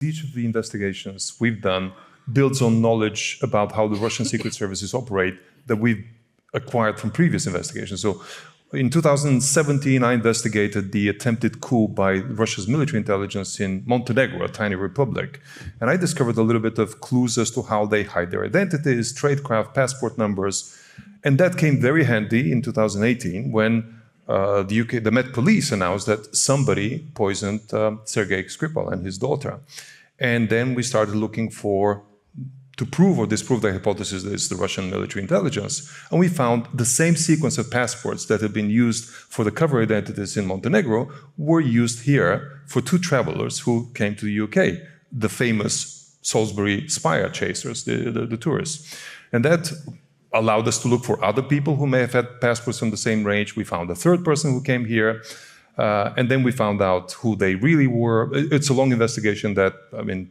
Each of the investigations we've done builds on knowledge about how the Russian secret services operate that we've acquired from previous investigations. So in 2017, I investigated the attempted coup by Russia's military intelligence in Montenegro, a tiny republic. And I discovered a little bit of clues as to how they hide their identities, tradecraft, passport numbers. And that came very handy in 2018 when the Met Police announced that somebody poisoned Sergei Skripal and his daughter. And then we started looking to prove or disprove the hypothesis that it's the Russian military intelligence. And we found the same sequence of passports that had been used for the cover identities in Montenegro were used here for two travelers who came to the UK, the famous Salisbury spy chasers, the tourists. And that allowed us to look for other people who may have had passports from the same range. We found a third person who came here. And then we found out who they really were. It's a long investigation that,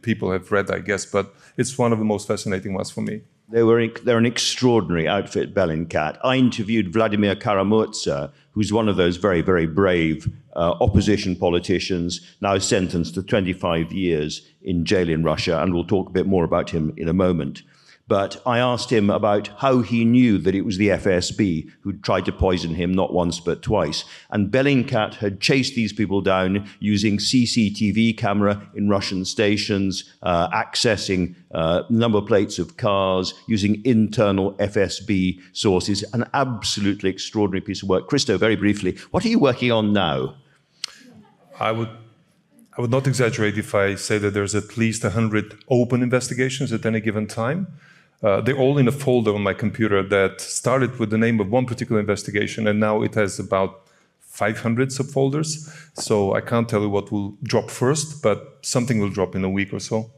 people have read, I guess, but it's one of the most fascinating ones for me. They're an extraordinary outfit, Bellingcat. I interviewed Vladimir Kara-Murza, who's one of those very, very brave opposition politicians, now sentenced to 25 years in jail in Russia, and we'll talk a bit more about him in a moment. But I asked him about how he knew that it was the FSB who'd tried to poison him not once but twice. And Bellingcat had chased these people down using CCTV camera in Russian stations, accessing number plates of cars, using internal FSB sources. An absolutely extraordinary piece of work. Christo, very briefly, what are you working on now? I would not exaggerate if I say that there's at least 100 open investigations at any given time. They're all in a folder on my computer that started with the name of one particular investigation, and now it has about 500 subfolders. So I can't tell you what will drop first, but something will drop in a week or so.